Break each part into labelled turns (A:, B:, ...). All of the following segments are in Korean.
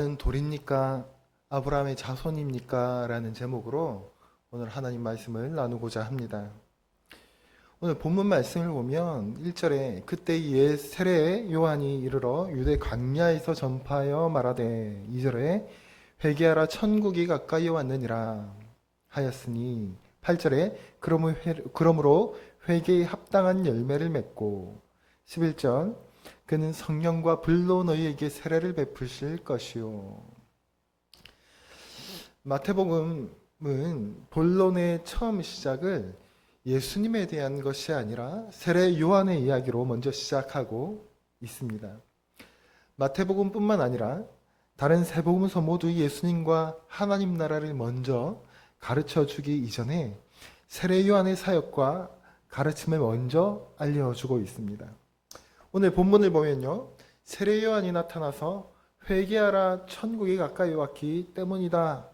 A: 돌입니까? 아브라함의 자손입니까? 라는 제목으로 오늘 하나님 말씀을 나누고자 합니다. 오늘 본문 말씀을 보면 1절에 그때 이에 세례 요한이 이르러 유대 광야에서 전파하여 말하되 2절에 회개하라 천국이 가까이 왔느니라 하였으니 8절에 그러므로 회개에 합당한 열매를 맺고 11절 그는 성령과 불로 너희에게 세례를 베푸실 것이요. 마태복음은 본론의 처음 시작을 예수님에 대한 것이 아니라 세례 요한의 이야기로 먼저 시작하고 있습니다. 마태복음뿐만 아니라 다른 세 복음서 모두 예수님과 하나님 나라를 먼저 가르쳐 주기 이전에 세례 요한의 사역과 가르침을 먼저 알려주고 있습니다. 오늘 본문을 보면요, 세례 요한이 나타나서 회개하라 천국이 가까이 왔기 때문이다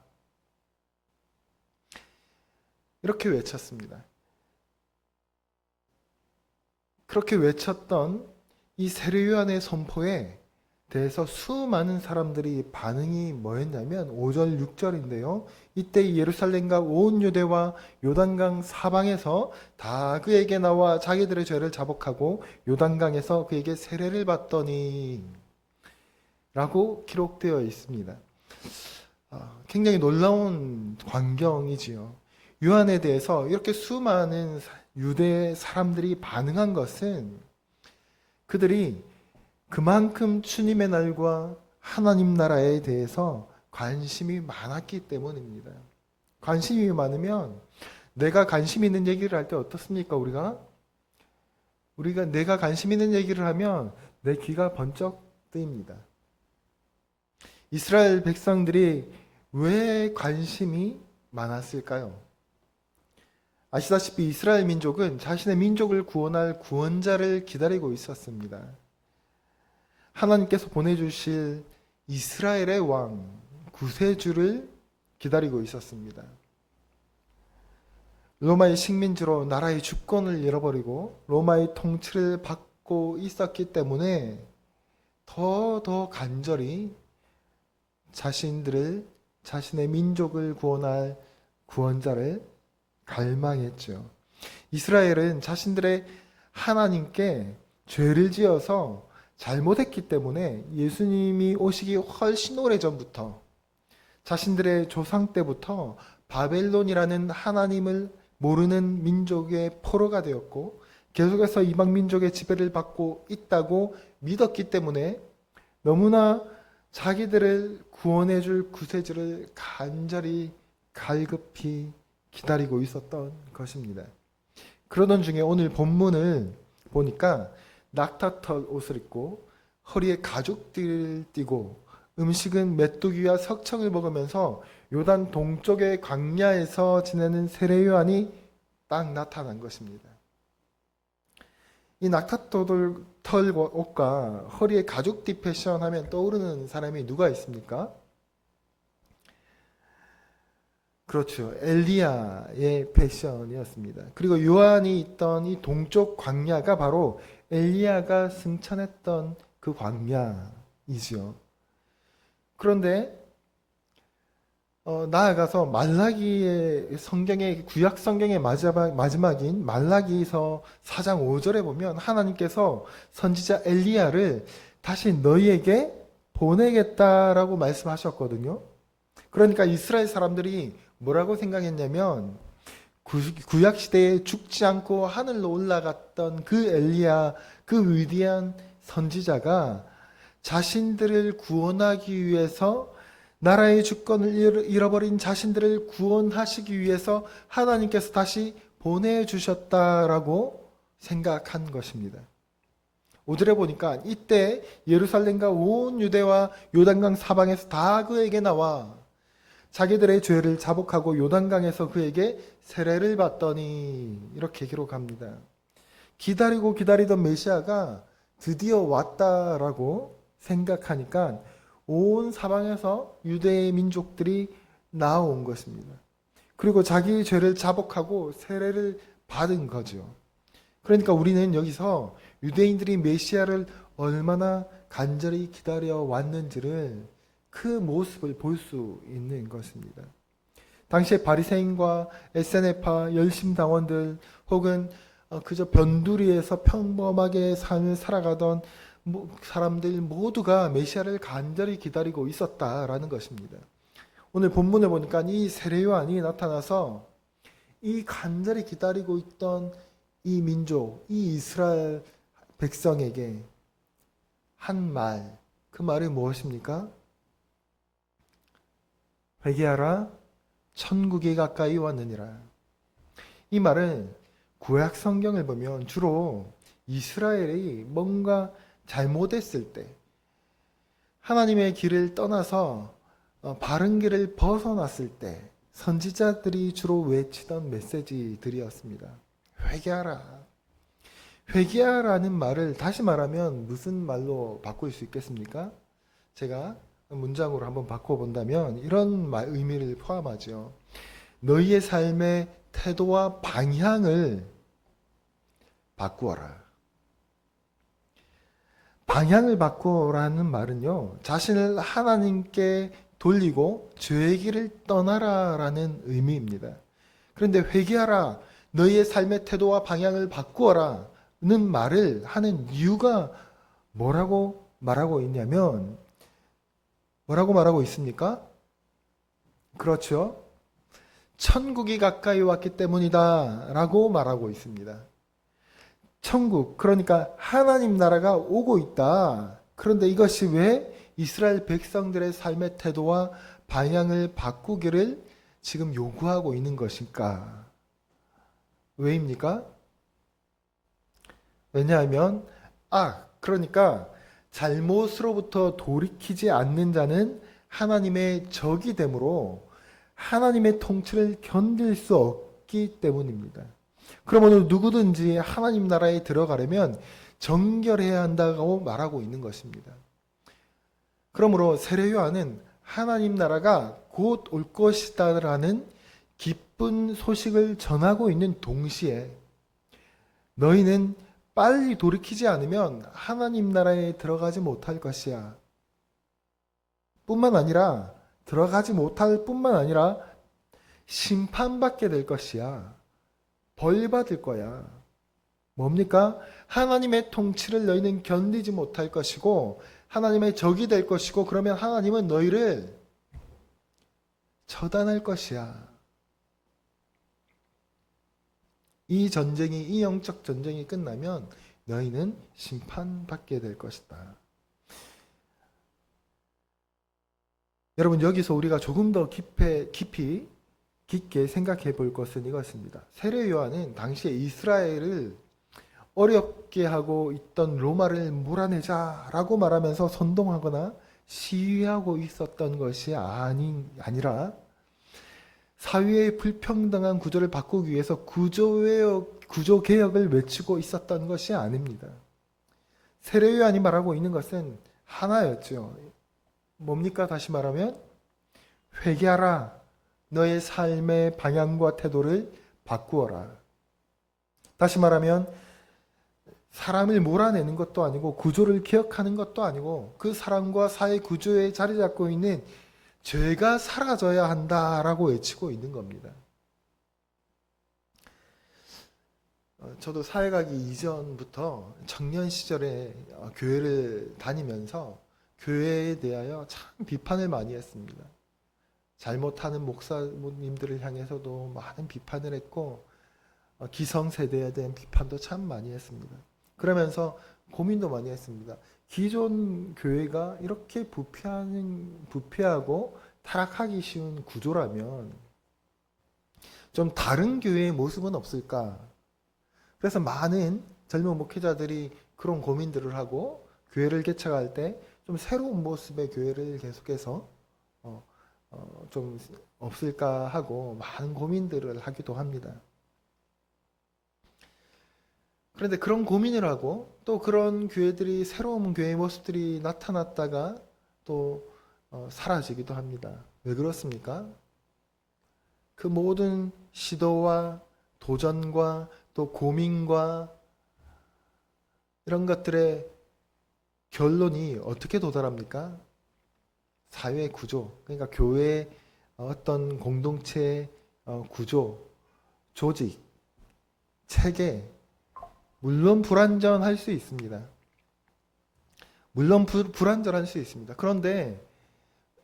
A: 이렇게 외쳤습니다. 그렇게 외쳤던 이 세례 요한의 선포에 대해서 수많은 사람들이 반응이 뭐였냐면 5절 6절인데요. 이때 예루살렘과 온 유대와 요단강 사방에서 다 그에게 나와 자기들의 죄를 자복하고 요단강에서 그에게 세례를 받더니 라고 기록되어 있습니다. 굉장히 놀라운 광경이지요. 요한에 대해서 이렇게 수많은 유대 사람들이 반응한 것은 그들이 그만큼 주님의 날과 하나님 나라에 대해서 관심이 많았기 때문입니다. 관심이 많으면 내가 관심 있는 얘기를 할 때 어떻습니까? 우리가 내가 관심 있는 얘기를 하면 내 귀가 번쩍 뜨입니다. 이스라엘 백성들이 왜 관심이 많았을까요? 아시다시피 이스라엘 민족은 자신의 민족을 구원할 구원자를 기다리고 있었습니다. 하나님께서 보내주실 이스라엘의 왕, 구세주를 기다리고 있었습니다. 로마의 식민지로 나라의 주권을 잃어버리고 로마의 통치를 받고 있었기 때문에 더 간절히 자신의 민족을 구원할 구원자를 갈망했죠. 이스라엘은 자신들의 하나님께 죄를 지어서 잘못했기 때문에 예수님이 오시기 훨씬 오래전부터 자신들의 조상 때부터 바벨론이라는 하나님을 모르는 민족의 포로가 되었고 계속해서 이방 민족의 지배를 받고 있다고 믿었기 때문에 너무나 자기들을 구원해 줄 구세주를 간절히 갈급히 기다리고 있었던 것입니다. 그러던 중에 오늘 본문을 보니까 낙타털 옷을 입고 허리에 가죽띠를 띠고 음식은 메뚜기와 석청을 먹으면서 요단 동쪽의 광야에서 지내는 세례 요한이 딱 나타난 것입니다. 이 낙타털 옷과 허리에 가죽띠 패션 하면 떠오르는 사람이 누가 있습니까? 그렇죠. 엘리야의 패션이었습니다. 그리고 요한이 있던 이 동쪽 광야가 바로 엘리야가 승천했던 그 광야이지요. 그런데 나아가서 말라기의 성경의 구약 성경의 마지막인 말라기서 4장 5절에 보면 하나님께서 선지자 엘리야를 다시 너희에게 보내겠다라고 말씀하셨거든요. 그러니까 이스라엘 사람들이 뭐라고 생각했냐면 구약 시대에 죽지 않고 하늘로 올라갔던 그 엘리야, 그 위대한 선지자가 자신들을 구원하기 위해서 나라의 주권을 잃어버린 자신들을 구원하시기 위해서 하나님께서 다시 보내주셨다라고 생각한 것입니다. 5절에 보니까 이때 예루살렘과 온 유대와 요단강 사방에서 다 그에게 나와 자기들의 죄를 자복하고 요단강에서 그에게 세례를 받더니 이렇게 기록합니다. 기다리고 기다리던 메시아가 드디어 왔다라고 생각하니까 온 사방에서 유대의 민족들이 나온 것입니다. 그리고 자기 죄를 자복하고 세례를 받은 거죠. 그러니까 우리는 여기서 유대인들이 메시아를 얼마나 간절히 기다려 왔는지를 그 모습을 볼 수 있는 것입니다. 당시에 바리새인과 SNF파 열심당원들 혹은 그저 변두리에서 평범하게 삶을 살아가던 사람들 모두가 메시아를 간절히 기다리고 있었다라는 것입니다. 오늘 본문에 보니까 이 세례요한이 나타나서 이 간절히 기다리고 있던 이 민족, 이 이스라엘 백성에게 한 말, 그 말이 무엇입니까? 회개하라, 천국이 가까이 왔느니라. 이 말은 구약 성경을 보면 주로 이스라엘이 뭔가 잘못했을 때, 하나님의 길을 떠나서 바른 길을 벗어났을 때 선지자들이 주로 외치던 메시지들이었습니다. 회개하라. 회개하라는 말을 다시 말하면 무슨 말로 바꿀 수 있겠습니까? 제가 문장으로 한번 바꿔본다면 이런 의미를 포함하죠. 너희의 삶의 태도와 방향을 바꾸어라. 방향을 바꾸라는 말은요, 자신을 하나님께 돌리고 죄의 길을 떠나라라는 의미입니다. 그런데 회개하라, 너희의 삶의 태도와 방향을 바꾸어라는 말을 하는 이유가 뭐라고 말하고 있냐면, 뭐라고 말하고 있습니까? 그렇죠. 천국이 가까이 왔기 때문이다 라고 말하고 있습니다. 천국, 그러니까 하나님 나라가 오고 있다. 그런데 이것이 왜 이스라엘 백성들의 삶의 태도와 방향을 바꾸기를 지금 요구하고 있는 것일까? 왜입니까? 왜냐하면, 그러니까 잘못으로부터 돌이키지 않는 자는 하나님의 적이 되므로 하나님의 통치를 견딜 수 없기 때문입니다. 그럼 오늘 누구든지 하나님 나라에 들어가려면 정결해야 한다고 말하고 있는 것입니다. 그러므로 세례요한은 하나님 나라가 곧 올 것이다라는 기쁜 소식을 전하고 있는 동시에 너희는 빨리 돌이키지 않으면 하나님 나라에 들어가지 못할 것이야. 뿐만 아니라 들어가지 못할 뿐만 아니라 심판받게 될 것이야. 벌 받을 거야. 뭡니까? 하나님의 통치를 너희는 견디지 못할 것이고 하나님의 적이 될 것이고 그러면 하나님은 너희를 처단할 것이야. 이 전쟁이, 이 영적 전쟁이 끝나면 너희는 심판받게 될 것이다. 여러분, 여기서 우리가 조금 더 깊게 생각해 볼 것은 이것입니다. 세례 요한은 당시에 이스라엘을 어렵게 하고 있던 로마를 몰아내자라고 말하면서 선동하거나 시위하고 있었던 것이 아니라 사회의 불평등한 구조를 바꾸기 위해서 구조 개혁을 외치고 있었던 것이 아닙니다. 세례 요한이 말하고 있는 것은 하나였죠. 뭡니까? 다시 말하면 회개하라. 너의 삶의 방향과 태도를 바꾸어라. 다시 말하면 사람을 몰아내는 것도 아니고 구조를 개혁하는 것도 아니고 그 사람과 사회 구조에 자리 잡고 있는 죄가 사라져야 한다라고 외치고 있는 겁니다. 저도 사회 가기 이전부터 청년 시절에 교회를 다니면서 교회에 대하여 참 비판을 많이 했습니다. 잘못하는 목사님들을 향해서도 많은 비판을 했고 기성세대에 대한 비판도 참 많이 했습니다. 그러면서 고민도 많이 했습니다. 기존 교회가 이렇게 부패하고 타락하기 쉬운 구조라면 좀 다른 교회의 모습은 없을까? 그래서 많은 젊은 목회자들이 그런 고민들을 하고 교회를 개척할 때 좀 새로운 모습의 교회를 계속해서 좀 없을까 하고 많은 고민들을 하기도 합니다. 그런데 그런 고민을 하고 또 그런 교회들이 새로운 교회의 모습들이 나타났다가 또 사라지기도 합니다. 왜 그렇습니까? 그 모든 시도와 도전과 또 고민과 이런 것들의 결론이 어떻게 도달합니까? 사회 구조, 그러니까 교회 어떤 공동체 구조, 조직, 체계, 물론 불완전할 수 있습니다. 물론 불완전할 수 있습니다. 그런데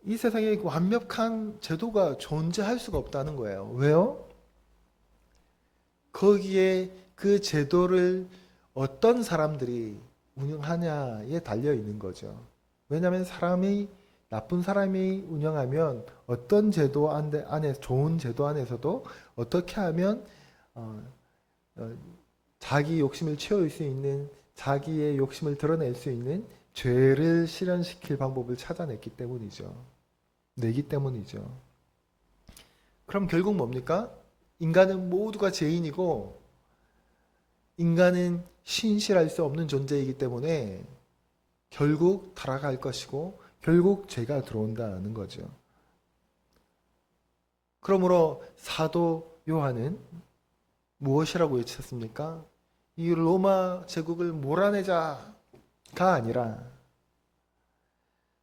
A: 이 세상에 완벽한 제도가 존재할 수가 없다는 거예요. 왜요? 거기에 그 제도를 어떤 사람들이 운영하냐에 달려 있는 거죠. 왜냐하면 나쁜 사람이 운영하면 어떤 제도 안에 좋은 제도 안에서도 어떻게 하면 자기 욕심을 채울 수 있는, 자기의 욕심을 드러낼 수 있는 죄를 실현시킬 방법을 찾아내기 때문이죠. 그럼 결국 뭡니까? 인간은 모두가 죄인이고 인간은 신실할 수 없는 존재이기 때문에 결국 타락할 것이고 결국 죄가 들어온다는 거죠. 그러므로 사도 요한은 무엇이라고 외쳤습니까? 이 로마 제국을 몰아내자가 아니라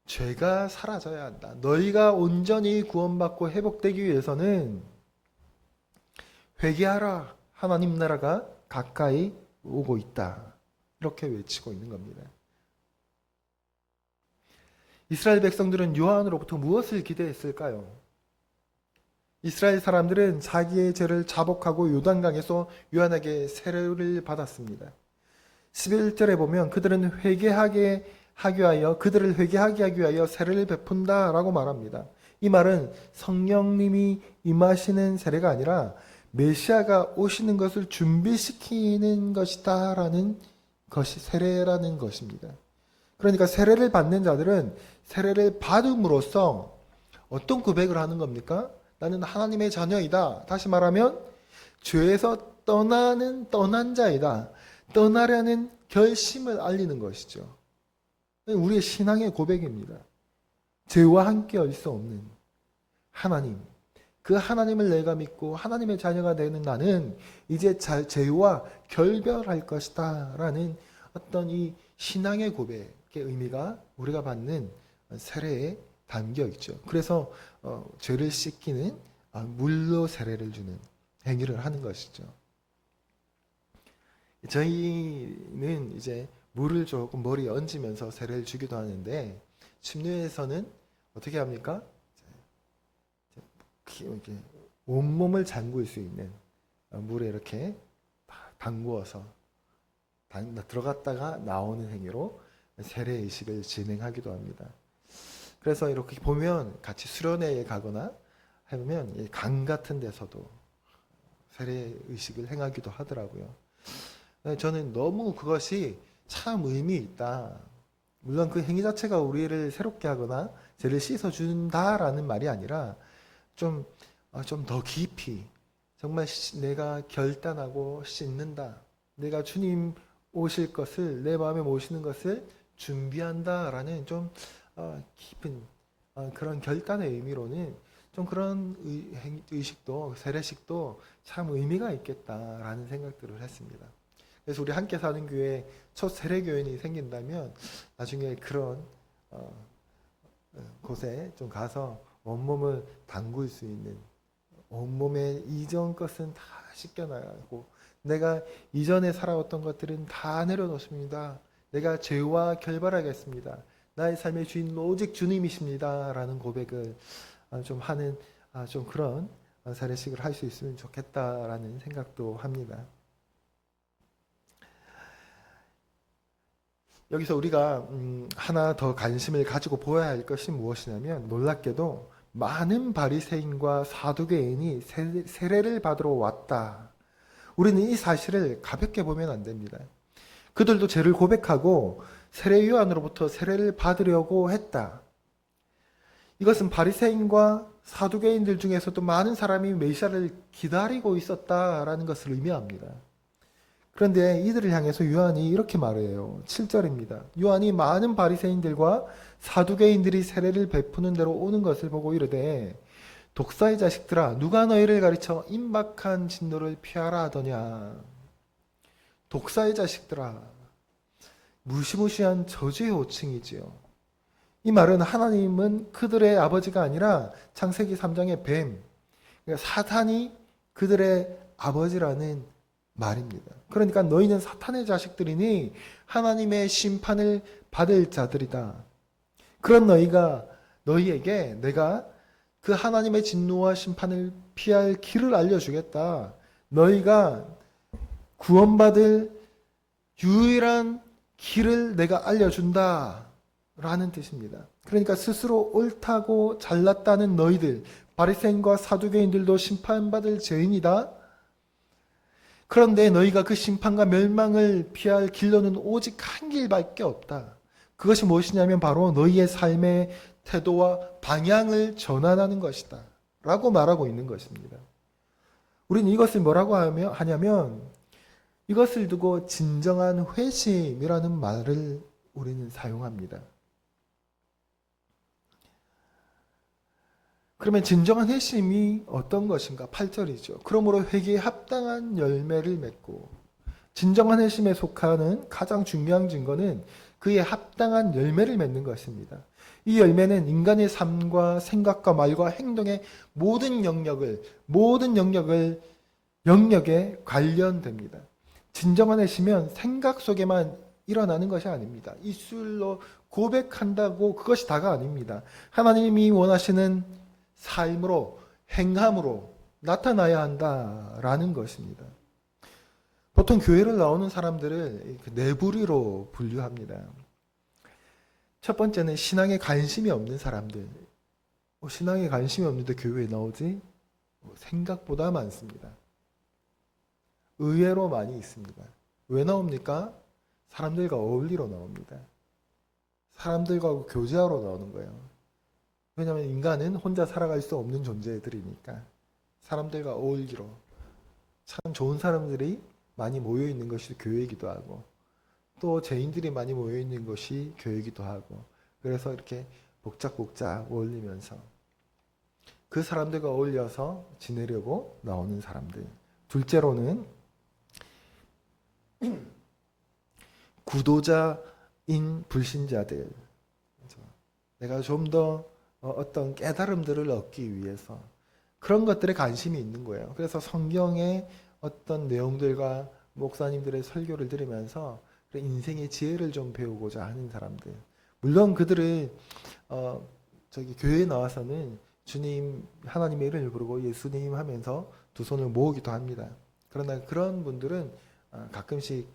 A: 죄가 사라져야 한다. 너희가 온전히 구원받고 회복되기 위해서는 회개하라. 하나님 나라가 가까이 오고 있다. 이렇게 외치고 있는 겁니다. 이스라엘 백성들은 요한으로부터 무엇을 기대했을까요? 이스라엘 사람들은 자기의 죄를 자복하고 요단강에서 요한에게 세례를 받았습니다. 11절에 보면 그들을 회개하게 하기 위하여 세례를 베푼다라고 말합니다. 이 말은 성령님이 임하시는 세례가 아니라 메시아가 오시는 것을 준비시키는 것이다라는 것이 세례라는 것입니다. 그러니까 세례를 받는 자들은 세례를 받음으로써 어떤 고백을 하는 겁니까? 나는 하나님의 자녀이다. 다시 말하면 죄에서 떠난 자이다. 떠나려는 결심을 알리는 것이죠. 우리의 신앙의 고백입니다. 죄와 함께 할 수 없는 하나님, 그 하나님을 내가 믿고 하나님의 자녀가 되는 나는 이제 죄와 결별할 것이다 라는 어떤 이 신앙의 고백의 의미가 우리가 받는 세례에 담겨 있죠. 그래서 죄를 씻기는 물로 세례를 주는 행위를 하는 것이죠. 저희는 이제 물을 조금 머리에 얹으면서 세례를 주기도 하는데 침례에서는 어떻게 합니까? 온몸을 잠글 수 있는 물에 이렇게 담구어서 들어갔다가 나오는 행위로 세례의식을 진행하기도 합니다. 그래서 이렇게 보면 같이 수련회에 가거나 해보면 강 같은 데서도 세례의식을 행하기도 하더라고요. 저는 너무 그것이 참 의미 있다. 물론 그 행위 자체가 우리를 새롭게 하거나 죄를 씻어준다라는 말이 아니라 좀 더 깊이 정말 내가 결단하고 씻는다. 내가 주님 오실 것을, 내 마음에 모시는 것을 준비한다라는 좀 깊은 그런 결단의 의미로는 좀 그런 의식도, 세례식도 참 의미가 있겠다라는 생각들을 했습니다. 그래서 우리 함께 사는 교회 첫 세례교인이 생긴다면 나중에 그런 곳에 좀 가서 온몸을 담글 수 있는, 온몸의 이전 것은 다 씻겨나가고 내가 이전에 살아왔던 것들은 다 내려놓습니다. 내가 죄와 결별하겠습니다. 나의 삶의 주인 오직 주님이십니다. 라는 고백을 좀 하는 좀 그런 세례식을 할 수 있으면 좋겠다라는 생각도 합니다. 여기서 우리가 하나 더 관심을 가지고 보아야 할 것이 무엇이냐면 놀랍게도 많은 바리새인과 사두개인이 세례를 받으러 왔다. 우리는 이 사실을 가볍게 보면 안 됩니다. 그들도 죄를 고백하고 세례 요한으로부터 세례를 받으려고 했다. 이것은 바리새인과 사두개인들 중에서도 많은 사람이 메시아를 기다리고 있었다라는 것을 의미합니다. 그런데 이들을 향해서 요한이 이렇게 말해요. 7절입니다. 요한이 많은 바리새인들과 사두개인들이 세례를 베푸는 대로 오는 것을 보고 이르되 독사의 자식들아 누가 너희를 가르쳐 임박한 진노를 피하라 하더냐. 독사의 자식들아, 무시무시한 저주의 호칭이지요. 이 말은 하나님은 그들의 아버지가 아니라 창세기 3장의 뱀, 그러니까 사탄이 그들의 아버지라는 말입니다. 그러니까 너희는 사탄의 자식들이니 하나님의 심판을 받을 자들이다. 그런 너희에게 내가 그 하나님의 진노와 심판을 피할 길을 알려주겠다. 너희가 구원받을 유일한 길을 내가 알려준다. 라는 뜻입니다. 그러니까 스스로 옳다고 잘났다는 너희들, 바리새인과 사두개인들도 심판받을 죄인이다. 그런데 너희가 그 심판과 멸망을 피할 길로는 오직 한 길밖에 없다. 그것이 무엇이냐면 바로 너희의 삶의 태도와 방향을 전환하는 것이다. 라고 말하고 있는 것입니다. 우리는 이것을 뭐라고 하냐면 이것을 두고 진정한 회심이라는 말을 우리는 사용합니다. 그러면 진정한 회심이 어떤 것인가? 8절이죠. 그러므로 회개에 합당한 열매를 맺고, 진정한 회심에 속하는 가장 중요한 증거는 그의 합당한 열매를 맺는 것입니다. 이 열매는 인간의 삶과 생각과 말과 행동의 모든 영역에 관련됩니다. 진정한 회심은 생각 속에만 일어나는 것이 아닙니다. 입술로 고백한다고 그것이 다가 아닙니다. 하나님이 원하시는 삶으로, 행함으로 나타나야 한다라는 것입니다. 보통 교회를 나오는 사람들을 네 부류로 분류합니다. 첫 번째는 신앙에 관심이 없는 사람들. 신앙에 관심이 없는데 교회에 나오지? 생각보다 많습니다. 의외로 많이 있습니다. 왜 나옵니까? 사람들과 어울리러 나옵니다. 사람들과 교제하러 나오는 거예요. 왜냐하면 인간은 혼자 살아갈 수 없는 존재들이니까 사람들과 어울리러, 참 좋은 사람들이 많이 모여 있는 것이 교회이기도 하고 또 죄인들이 많이 모여 있는 것이 교회이기도 하고, 그래서 이렇게 복작복작 어울리면서 그 사람들과 어울려서 지내려고 나오는 사람들. 둘째로는 구도자인 불신자들. 내가 좀 더 어떤 깨달음들을 얻기 위해서 그런 것들에 관심이 있는 거예요. 그래서 성경의 어떤 내용들과 목사님들의 설교를 들으면서 인생의 지혜를 좀 배우고자 하는 사람들. 물론 그들은 교회에 나와서는 주님, 하나님의 이름을 부르고 예수님 하면서 두 손을 모으기도 합니다. 그러나 그런 분들은 가끔씩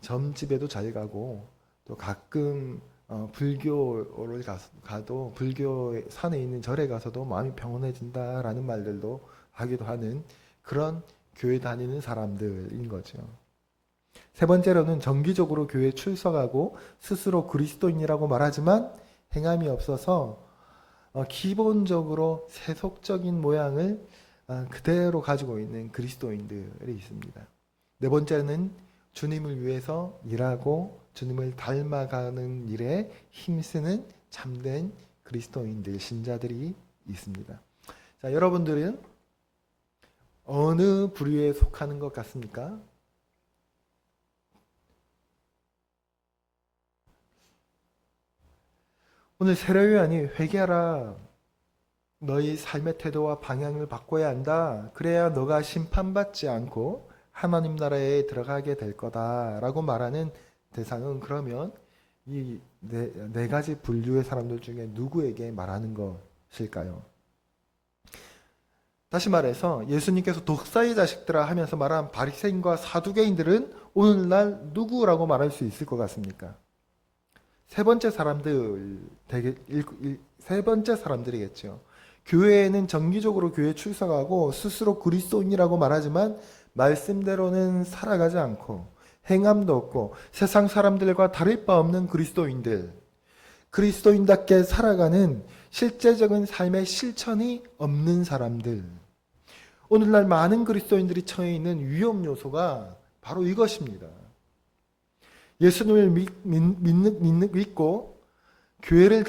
A: 점집에도 잘 가고 또 가끔 불교를 가도 불교 산에 있는 절에 가서도 마음이 평온해진다라는 말들도 하기도 하는 그런 교회 다니는 사람들인 거죠. 세 번째로는 정기적으로 교회에 출석하고 스스로 그리스도인이라고 말하지만 행함이 없어서 기본적으로 세속적인 모양을 그대로 가지고 있는 그리스도인들이 있습니다. 네 번째는 주님을 위해서 일하고 주님을 닮아가는 일에 힘쓰는 참된 그리스도인들, 신자들이 있습니다. 자, 여러분들은 어느 부류에 속하는 것 같습니까? 오늘 세례요한이 회개하라. 너희 삶의 태도와 방향을 바꿔야 한다. 그래야 너가 심판받지 않고 하나님 나라에 들어가게 될 거다라고 말하는 대상은 그러면 이 네 가지 분류의 사람들 중에 누구에게 말하는 것일까요? 다시 말해서 예수님께서 독사의 자식들아 하면서 말한 바리새인과 사두개인들은 오늘날 누구라고 말할 수 있을 것 같습니까? 세 번째 사람들이겠죠. 교회에는 정기적으로 교회에 출석하고 스스로 그리스도인이라고 말하지만 말씀대로는 살아가지 않고 행함도 없고 세상 사람들과 다를 바 없는 그리스도인들, 그리스도인답게 살아가는 실제적인 삶의 실천이 없는 사람들. 오늘날 많은 그리스도인들이 처해 있는 위험 요소가 바로 이것입니다. 예수님을 믿고 교회를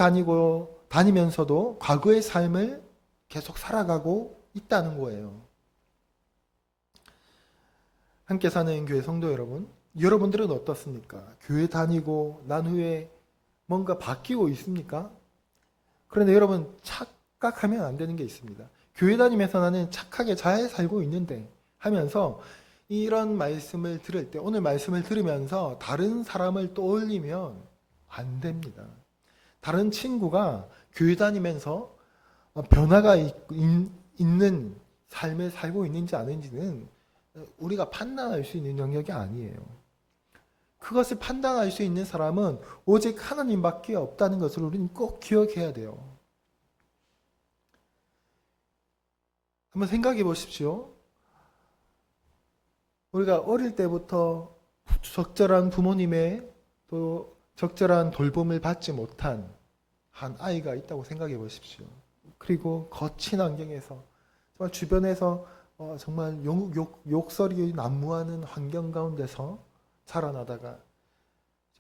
A: 다니면서도 과거의 삶을 계속 살아가고 있다는 거예요. 함께 사는 교회 성도 여러분, 여러분들은 어떻습니까? 교회 다니고 난 후에 뭔가 바뀌고 있습니까? 그런데 여러분 착각하면 안 되는 게 있습니다. 교회 다니면서 나는 착하게 잘 살고 있는데 하면서 이런 말씀을 들을 때, 오늘 말씀을 들으면서 다른 사람을 떠올리면 안 됩니다. 다른 친구가 교회 다니면서 변화가 있는 삶을 살고 있는지 아닌지는 우리가 판단할 수 있는 영역이 아니에요. 그것을 판단할 수 있는 사람은 오직 하나님밖에 없다는 것을 우리는 꼭 기억해야 돼요. 한번 생각해 보십시오. 우리가 어릴 때부터 적절한 부모님의 또 적절한 돌봄을 받지 못한 한 아이가 있다고 생각해 보십시오. 그리고 거친 환경에서 정말 주변에서 정말 욕설이 난무하는 환경 가운데서 자라나다가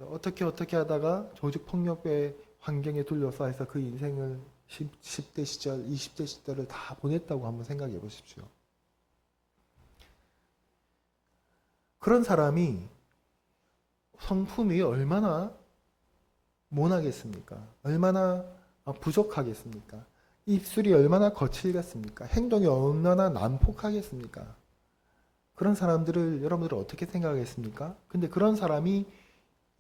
A: 어떻게 하다가 조직폭력의 환경에 둘러싸 해서 그 인생을 10대 시절, 20대 시절을 다 보냈다고 한번 생각해 보십시오. 그런 사람이 성품이 얼마나 모나겠습니까? 얼마나 부족하겠습니까? 입술이 얼마나 거칠겠습니까? 행동이 얼마나 난폭하겠습니까? 그런 사람들을 여러분들은 어떻게 생각하겠습니까? 근데 그런 사람이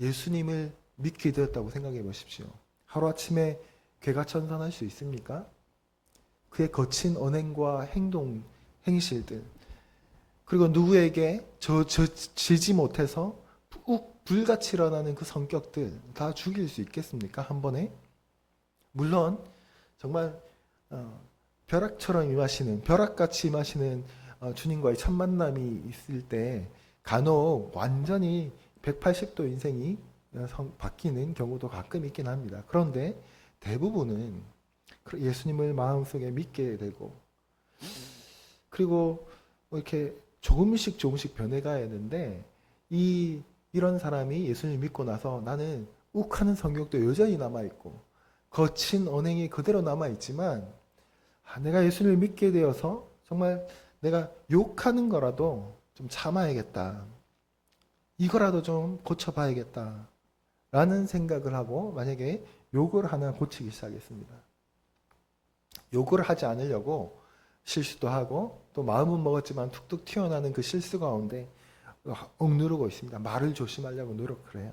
A: 예수님을 믿게 되었다고 생각해 보십시오. 하루아침에 개가천선할 수 있습니까? 그의 거친 언행과 행동, 행실들, 그리고 누구에게 지지 못해서 불같이 일어나는 그 성격들 다 죽일 수 있겠습니까? 한 번에? 물론 정말 벼락처럼 임하시는, 벼락같이 임하시는 주님과의 첫 만남이 있을 때 간혹 완전히 180도 인생이 바뀌는 경우도 가끔 있긴 합니다. 그런데 대부분은 예수님을 마음속에 믿게 되고, 그리고 이렇게 조금씩 변해가야 하는데, 이런 사람이 예수님을 믿고 나서 나는 욱하는 성격도 여전히 남아있고 거친 언행이 그대로 남아있지만, 내가 예수님을 믿게 되어서 정말 내가 욕하는 거라도 좀 참아야겠다, 이거라도 좀 고쳐봐야겠다 라는 생각을 하고 만약에 욕을 하나 고치기 시작했습니다. 욕을 하지 않으려고 실수도 하고 또 마음은 먹었지만 툭툭 튀어나오는 그 실수 가운데 억누르고 있습니다. 말을 조심하려고 노력을 해요.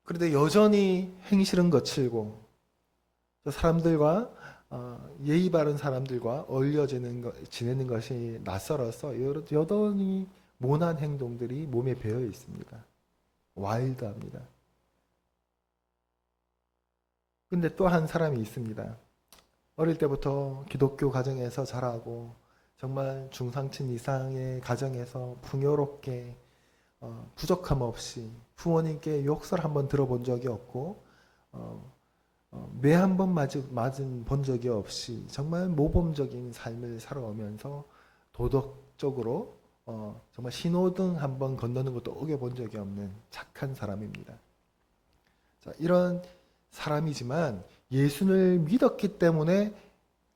A: 그런데 여전히 행실은 거칠고 사람들과 예의 바른 사람들과 어울려 지내는 것이 낯설어서 여전히 모난 행동들이 몸에 배어 있습니다. 와일드합니다. 근데 또 한 사람이 있습니다. 어릴 때부터 기독교 가정에서 자라고 정말 중상층 이상의 가정에서 풍요롭게 부족함 없이 부모님께 욕설 한번 들어본 적이 없고 매 한 번 맞은 본 적이 없이 정말 모범적인 삶을 살아오면서 도덕적으로 정말 신호등 한번 건너는 것도 어겨본 적이 없는 착한 사람입니다. 자, 이런 사람이지만 예수를 믿었기 때문에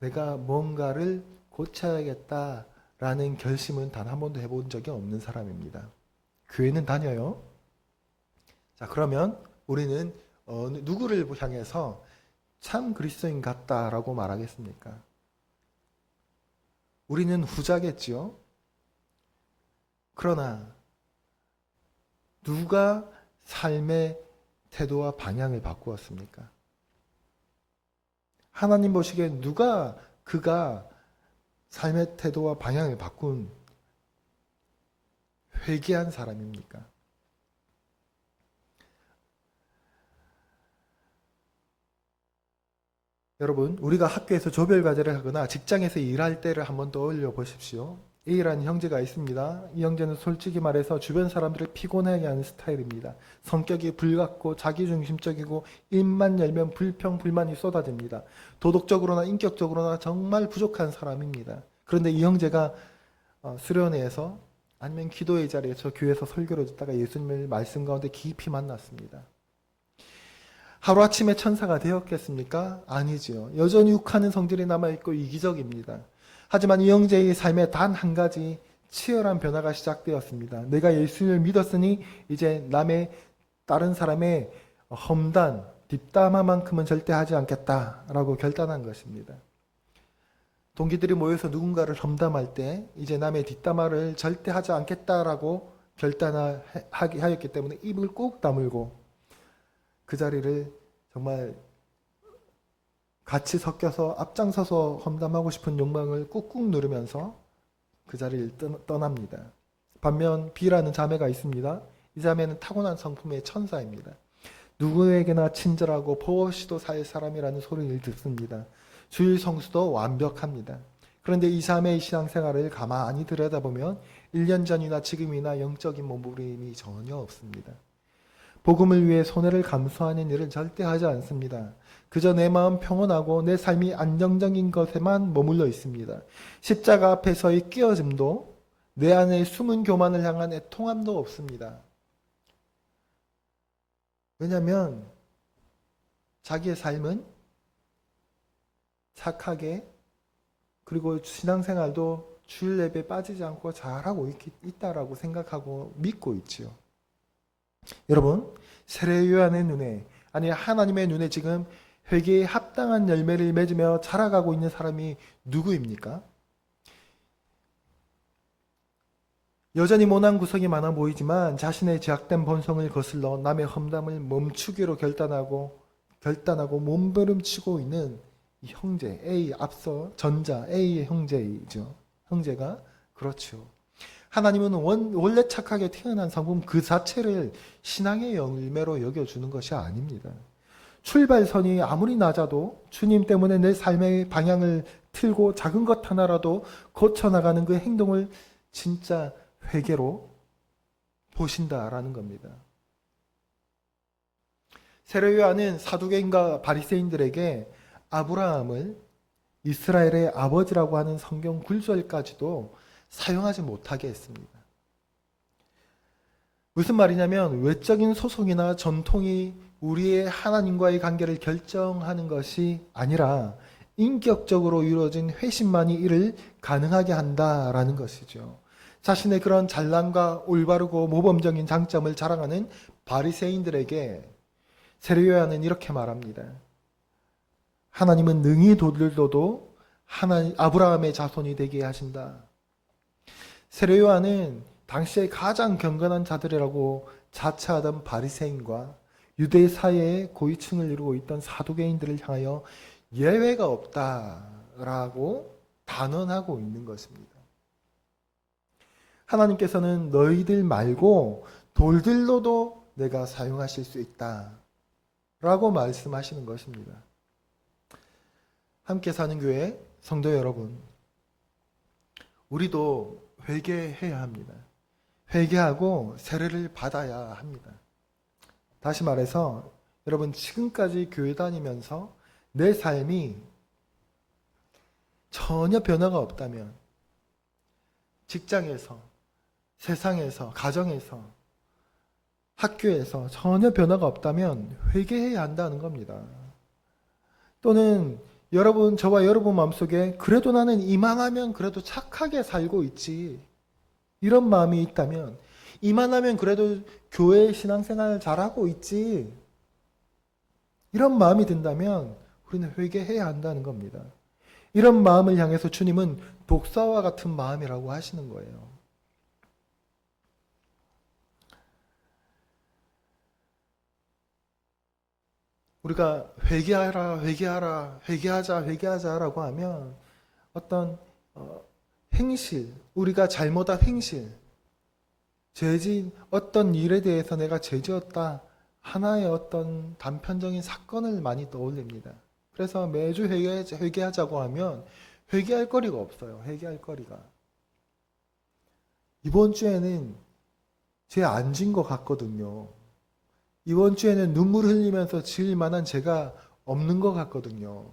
A: 내가 뭔가를 고쳐야겠다라는 결심은 단 한 번도 해본 적이 없는 사람입니다. 교회는 다녀요. 자, 그러면 우리는 누구를 향해서 참 그리스도인 같다라고 말하겠습니까? 우리는 후자겠지요. 그러나 누가 삶의 태도와 방향을 바꾸었습니까? 하나님 보시기에 그가 삶의 태도와 방향을 바꾼 회개한 사람입니까? 여러분, 우리가 학교에서 조별과제를 하거나 직장에서 일할 때를 한번 떠올려 보십시오. A라는 형제가 있습니다. 이 형제는 솔직히 말해서 주변 사람들을 피곤하게 하는 스타일입니다. 성격이 불같고 자기중심적이고 입만 열면 불평, 불만이 쏟아집니다. 도덕적으로나 인격적으로나 정말 부족한 사람입니다. 그런데 이 형제가 수련회에서 아니면 기도의 자리에서 교회에서 설교를 듣다가 예수님을 말씀 가운데 깊이 만났습니다. 하루아침에 천사가 되었겠습니까? 아니지요. 여전히 욱하는 성질이 남아있고 이기적입니다. 하지만 이 형제의 삶에 단 한 가지 치열한 변화가 시작되었습니다. 내가 예수님을 믿었으니 이제 남의 다른 사람의 험단, 뒷담화만큼은 절대 하지 않겠다라고 결단한 것입니다. 동기들이 모여서 누군가를 험담할 때 이제 남의 뒷담화를 절대 하지 않겠다라고 결단하였기 때문에 입을 꼭 다물고 그 자리를 정말 같이 섞여서 앞장서서 험담하고 싶은 욕망을 꾹꾹 누르면서 그 자리를 떠납니다. 반면 B라는 자매가 있습니다. 이 자매는 타고난 성품의 천사입니다. 누구에게나 친절하고 포시도 살 사람이라는 소리를 듣습니다. 주일 성수도 완벽합니다. 그런데 이 자매의 신앙생활을 가만히 들여다보면 1년 전이나 지금이나 영적인 몸부림이 전혀 없습니다. 복음을 위해 손해를 감수하는 일을 절대 하지 않습니다. 그저 내 마음 평온하고 내 삶이 안정적인 것에만 머물러 있습니다. 십자가 앞에서의 끼어짐도 내 안에 숨은 교만을 향한 애통함도 없습니다. 왜냐하면 자기의 삶은 착하게 그리고 신앙생활도 주일 예배에 빠지지 않고 잘하고 있다라고 생각하고 믿고 있지요. 여러분, 세례 요한의 눈에 아니 하나님의 눈에 지금 회개에 합당한 열매를 맺으며 자라가고 있는 사람이 누구입니까? 여전히 모난 구석이 많아 보이지만 자신의 제약된 본성을 거슬러 남의 험담을 멈추기로 결단하고 몸부림치고 있는 이 형제 A 앞서 전자 A의 형제이죠. 형제가 그렇죠. 하나님은 원래 착하게 태어난 성품 그 자체를 신앙의 열매로 여겨주는 것이 아닙니다. 출발선이 아무리 낮아도 주님 때문에 내 삶의 방향을 틀고 작은 것 하나라도 고쳐나가는 그 행동을 진짜 회개로 보신다라는 겁니다. 세례 요한은 사두개인과 바리새인들에게 아브라함을 이스라엘의 아버지라고 하는 성경 구절까지도 사용하지 못하게 했습니다. 무슨 말이냐면 외적인 소속이나 전통이 우리의 하나님과의 관계를 결정하는 것이 아니라 인격적으로 이루어진 회심만이 이를 가능하게 한다라는 것이죠. 자신의 그런 잘남과 올바르고 모범적인 장점을 자랑하는 바리새인들에게 세례 요한은 이렇게 말합니다. 하나님은 능히 돌들도도 아브라함의 자손이 되게 하신다. 세례 요한은 당시에 가장 경건한 자들이라고 자처하던 바리새인과 유대 사회의 고위층을 이루고 있던 사두개인들을 향하여 예외가 없다라고 단언하고 있는 것입니다. 하나님께서는 너희들 말고 돌들로도 내가 사용하실 수 있다라고 말씀하시는 것입니다. 함께 사는 교회 성도 여러분, 우리도 회개해야 합니다. 회개하고 세례를 받아야 합니다. 다시 말해서 여러분 지금까지 교회 다니면서 내 삶이 전혀 변화가 없다면 직장에서, 세상에서, 가정에서, 학교에서 전혀 변화가 없다면 회개해야 한다는 겁니다. 또는 저와 여러분 마음속에 그래도 나는 이만하면 그래도 착하게 살고 있지, 이런 마음이 있다면, 이만하면 그래도 교회 신앙생활 잘하고 있지, 이런 마음이 든다면 우리는 회개해야 한다는 겁니다. 이런 마음을 향해서 주님은 독사와 같은 마음이라고 하시는 거예요. 우리가 회개하자라고 하면 어떤 행실, 우리가 잘못한 행실, 죄진 어떤 일에 대해서 내가 죄지었다, 하나의 어떤 단편적인 사건을 많이 떠올립니다. 그래서 매주 회개하자고 하면 회개할 거리가 없어요. 회개할 거리가. 이번 주에는 죄 안 진 것 같거든요. 이번 주에는 눈물 흘리면서 지을 만한 죄가 없는 것 같거든요.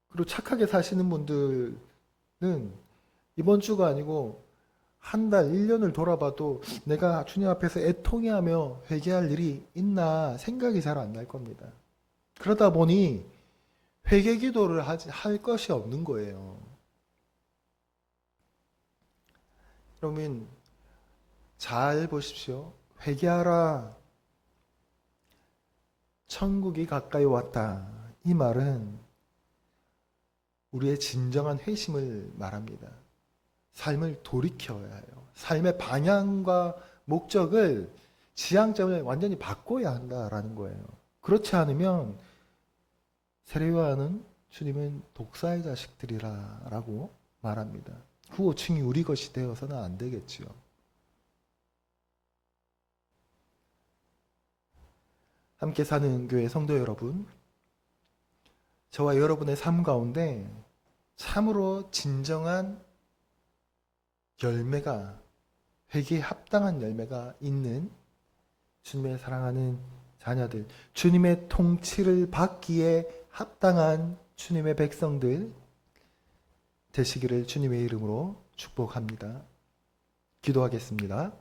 A: 그리고 착하게 사시는 분들은 이번 주가 아니고 한 달, 1년을 돌아봐도 내가 주님 앞에서 애통해하며 회개할 일이 있나 생각이 잘 안 날 겁니다. 그러다 보니 회개 기도를 할 것이 없는 거예요. 여러분, 잘 보십시오. 회개하라. 천국이 가까이 왔다. 이 말은 우리의 진정한 회심을 말합니다. 삶을 돌이켜야 해요. 삶의 방향과 목적을, 지향점을 완전히 바꿔야 한다라는 거예요. 그렇지 않으면 세례요한은 주님은 독사의 자식들이라 라고 말합니다. 그 호칭이 우리 것이 되어서는 안 되겠지요. 함께 사는 교회 성도 여러분, 저와 여러분의 삶 가운데 참으로 진정한 열매가, 회개에 합당한 열매가 있는 주님의 사랑하는 자녀들, 주님의 통치를 받기에 합당한 주님의 백성들 되시기를 주님의 이름으로 축복합니다. 기도하겠습니다.